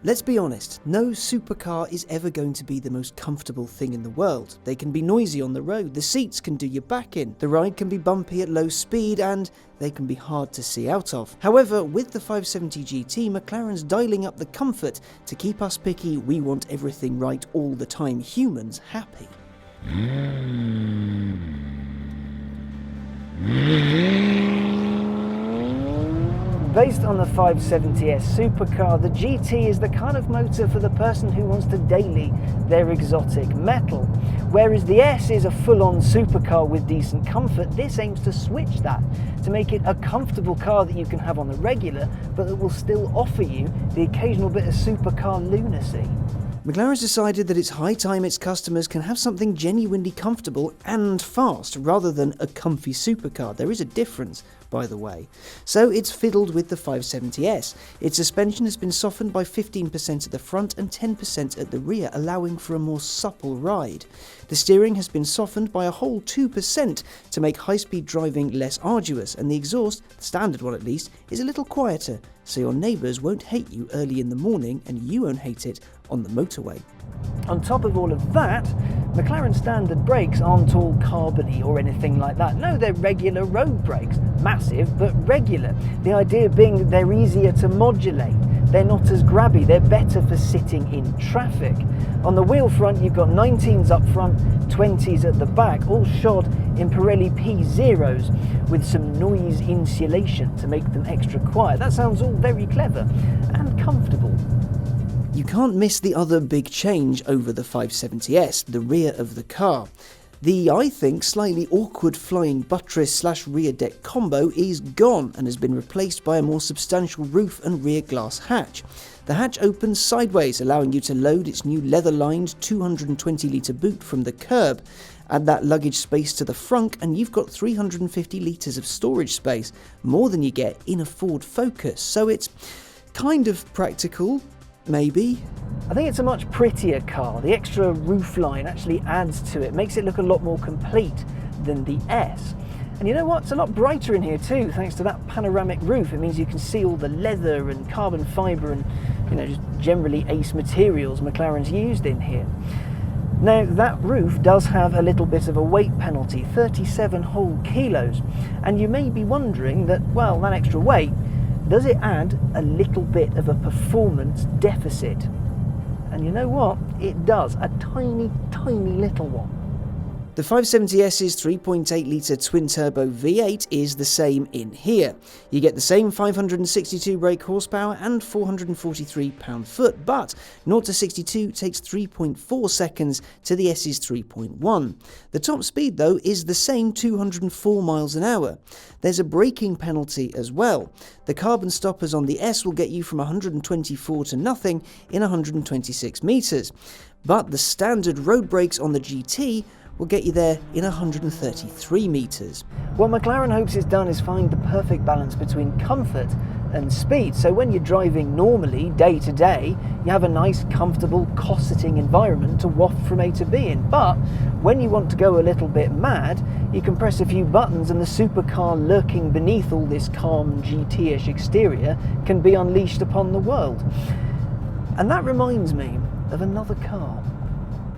Let's be honest, no supercar is ever going to be the most comfortable thing in the world. They can be noisy on the road, the seats can do your back in, the ride can be bumpy at low speed, and they can be hard to see out of. However, with the 570GT, McLaren's dialing up the comfort to keep us picky, we want everything right all the time humans happy. Based on the 570S supercar, the GT is the kind of motor for the person who wants to daily their exotic metal. Whereas the S is a full-on supercar with decent comfort, this aims to switch that, to make it a comfortable car that you can have on the regular, but that will still offer you the occasional bit of supercar lunacy. McLaren's decided that it's high time its customers can have something genuinely comfortable and fast, rather than a comfy supercar. There is a difference, by the way. So it's fiddled with the 570S. Its suspension has been softened by 15% at the front and 10% at the rear, allowing for a more supple ride. The steering has been softened by a whole 2% to make high-speed driving less arduous, and the exhaust, the standard one at least, is a little quieter, so your neighbours won't hate you early in the morning and you won't hate it on the motorway. On top of all of that, McLaren standard brakes aren't all carbony or anything like that. No, they're regular road brakes. Massive, but regular. The idea being that they're easier to modulate. They're not as grabby, they're better for sitting in traffic. On the wheel front, you've got 19s up front, 20s at the back, all shod in Pirelli P0s with some noise insulation to make them extra quiet. That sounds all very clever and comfortable. You can't miss the other big change over the 570S, the rear of the car. The, I think, slightly awkward flying buttress/rear deck combo is gone and has been replaced by a more substantial roof and rear glass hatch. The hatch opens sideways, allowing you to load its new leather-lined 220-litre boot from the curb. Add that luggage space to the front and you've got 350 litres of storage space, more than you get in a Ford Focus, so it's kind of practical. Maybe. I think it's a much prettier car. The extra roofline actually adds to it, makes it look a lot more complete than the S. And you know what? It's a lot brighter in here too, thanks to that panoramic roof. It means you can see all the leather and carbon fibre and, just generally ace materials McLaren's used in here. Now, that roof does have a little bit of a weight penalty, 37 whole kilos. And you may be wondering that, well, that extra weight, does it add a little bit of a performance deficit? And you know what? It does. A tiny, tiny little one. The 570S's 3.8-litre twin-turbo V8 is the same in here. You get the same 562 brake horsepower and 443 pound-foot, but 0 to 62 takes 3.4 seconds to the S's 3.1. The top speed, though, is the same 204 miles an hour. There's a braking penalty as well. The carbon stoppers on the S will get you from 124 to nothing in 126 metres, but the standard road brakes on the GT will get you there in 133 metres. What McLaren hopes it's done is find the perfect balance between comfort and speed, so when you're driving normally, day to day, you have a nice, comfortable, cosseting environment to waft from A to B in. But when you want to go a little bit mad, you can press a few buttons and the supercar lurking beneath all this calm GT-ish exterior can be unleashed upon the world. And that reminds me of another car.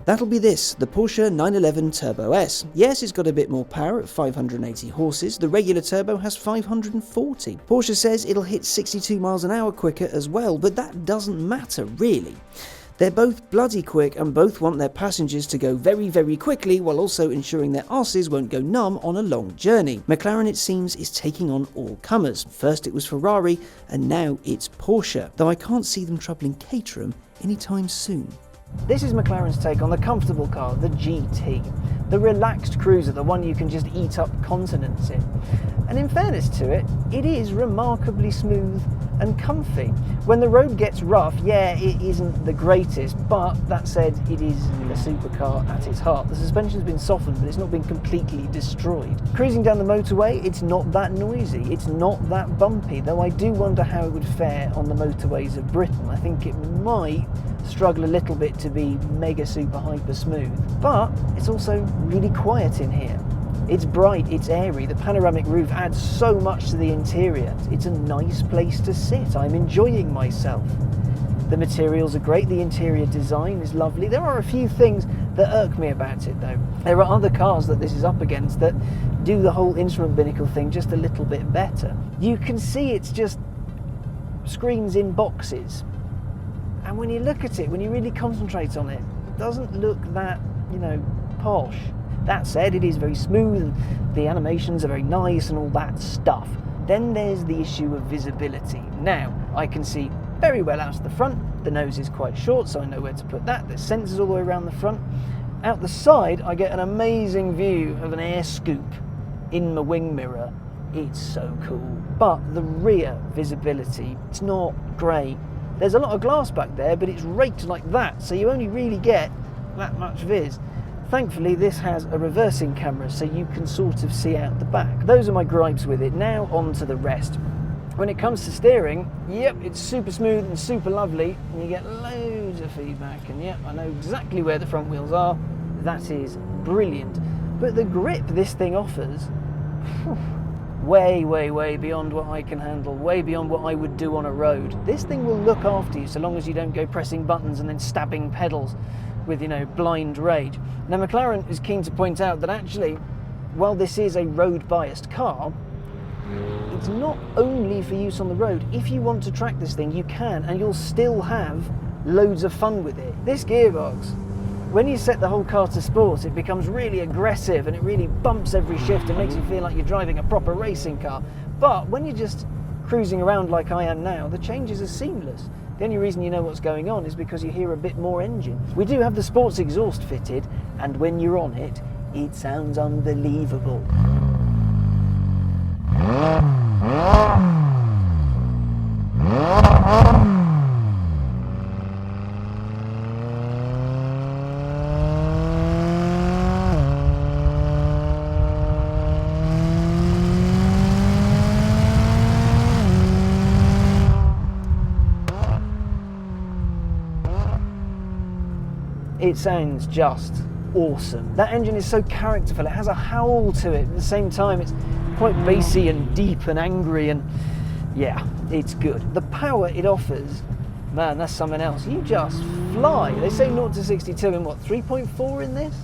That'll be this, the Porsche 911 Turbo S. Yes, it's got a bit more power at 580 horses, the regular turbo has 540. Porsche says it'll hit 62 miles an hour quicker as well, but that doesn't matter really. They're both bloody quick and both want their passengers to go very, very quickly while also ensuring their arses won't go numb on a long journey. McLaren, it seems, is taking on all comers. First it was Ferrari and now it's Porsche, though I can't see them troubling Caterham anytime soon. This is McLaren's take on the comfortable car, the GT. The relaxed cruiser, the one you can just eat up continents in. And in fairness to it, it is remarkably smooth and comfy. When the road gets rough, yeah, it isn't the greatest, but that said, it is a supercar at its heart. The suspension's been softened, but it's not been completely destroyed. Cruising down the motorway, it's not that noisy, it's not that bumpy, though I do wonder how it would fare on the motorways of Britain. I think it might struggle a little bit to be mega super hyper smooth, but it's also really quiet in here. It's bright, it's airy, the panoramic roof adds so much to the interior. It's a nice place to sit, I'm enjoying myself. The materials are great, the interior design is lovely. There are a few things that irk me about it though. There are other cars that this is up against that do the whole instrument binnacle thing just a little bit better. You can see it's just screens in boxes. And when you look at it, when you really concentrate on it, it doesn't look that, you know, posh. That said, it is very smooth and the animations are very nice and all that stuff. Then there's the issue of visibility. Now, I can see very well out the front. The nose is quite short, so I know where to put that. There's sensors all the way around the front. Out the side, I get an amazing view of an air scoop in my wing mirror. It's so cool. But the rear visibility, it's not great. There's a lot of glass back there, but it's raked like that, so you only really get that much viz. Thankfully, this has a reversing camera, so you can sort of see out the back. Those are my gripes with it. Now on to the rest. When it comes to steering, yep, it's super smooth and super lovely, and you get loads of feedback, and yep, I know exactly where the front wheels are. That is brilliant. But the grip this thing offers, way, way, way beyond what I can handle, way beyond what I would do on a road. This thing will look after you so long as you don't go pressing buttons and then stabbing pedals with, you know, blind rage. Now, McLaren is keen to point out that actually, while this is a road-biased car, it's not only for use on the road. If you want to track this thing, you can, and you'll still have loads of fun with it. This gearbox, when you set the whole car to sport, it becomes really aggressive and it really bumps every shift and makes you feel like you're driving a proper racing car. But when you're just cruising around like I am now, the changes are seamless. The only reason you know what's going on is because you hear a bit more engine. We do have the sports exhaust fitted, and when you're on it, it sounds unbelievable. It sounds just awesome. That engine is so characterful. It has a howl to it. At the same time, it's quite bassy and deep and angry, and yeah, it's good. The power it offers, man, that's something else. You just fly. They say 0 to 62 in what, 3.4 in this?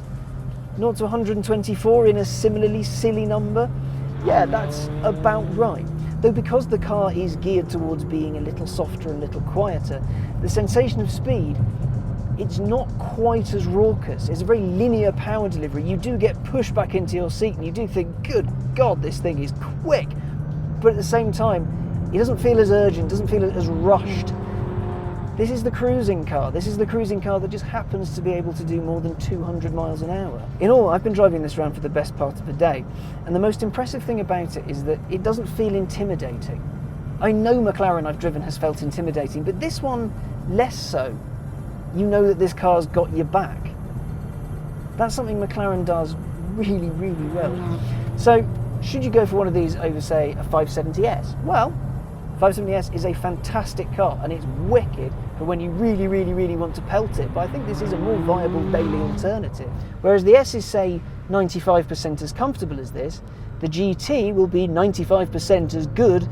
0 to 124 in a similarly silly number? Yeah, that's about right. Though because the car is geared towards being a little softer and a little quieter, the sensation of speed, it's not quite as raucous. It's a very linear power delivery. You do get pushed back into your seat and you do think, good God, this thing is quick. But at the same time, it doesn't feel as urgent, doesn't feel as rushed. This is the cruising car. This is the cruising car that just happens to be able to do more than 200 miles an hour. In all, I've been driving this around for the best part of a day, and the most impressive thing about it is that it doesn't feel intimidating. I know McLaren I've driven has felt intimidating, but this one less so. You know that this car's got your back. That's something McLaren does really, really well. So, should you go for one of these over, say, a 570S? Well, 570S is a fantastic car, and it's wicked for when you really, really, really want to pelt it, but I think this is a more viable daily alternative. Whereas the S is, say, 95% as comfortable as this, the GT will be 95% as good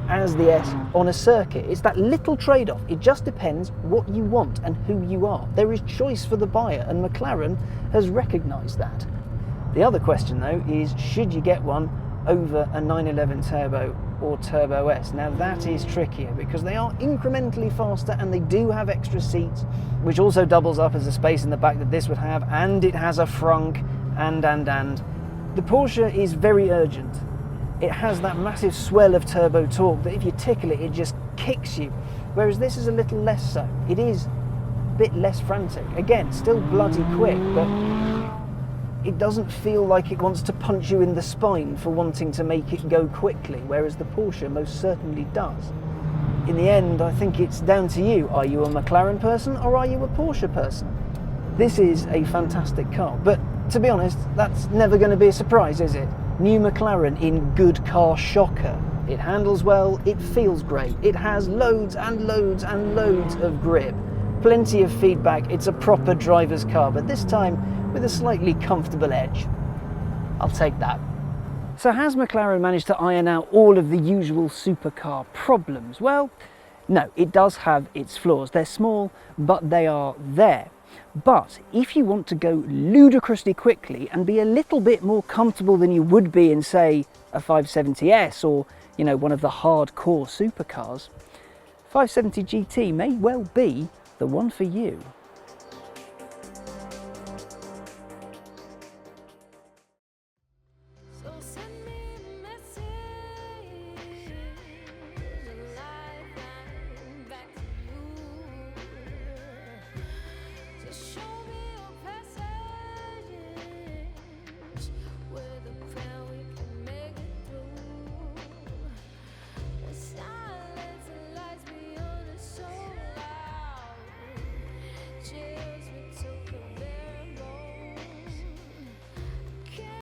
as the S on a circuit. It's that little trade-off. It just depends what you want and who you are. There is choice for the buyer, and McLaren has recognised that. The other question though is, should you get one over a 911 Turbo or Turbo S? Now that is trickier because they are incrementally faster and they do have extra seats, which also doubles up as a space in the back that this would have, and it has a frunk and. The Porsche is very urgent. It has that massive swell of turbo torque that if you tickle it, it just kicks you. Whereas this is a little less so. It is a bit less frantic. Again, still bloody quick, but it doesn't feel like it wants to punch you in the spine for wanting to make it go quickly, whereas the Porsche most certainly does. In the end, I think it's down to you. Are you a McLaren person or are you a Porsche person? This is a fantastic car, but to be honest, that's never going to be a surprise, is it? New McLaren in good car shocker. It handles well, it feels great, it has loads and loads and loads of grip, plenty of feedback, it's a proper driver's car, but this time with a slightly comfortable edge. I'll take that. So has McLaren managed to iron out all of the usual supercar problems? Well, No, it does have its flaws. They're small, but they are there. But if you want to go ludicrously quickly and be a little bit more comfortable than you would be in, say, a 570S or, you know, one of the hardcore supercars, 570 GT may well be the one for you.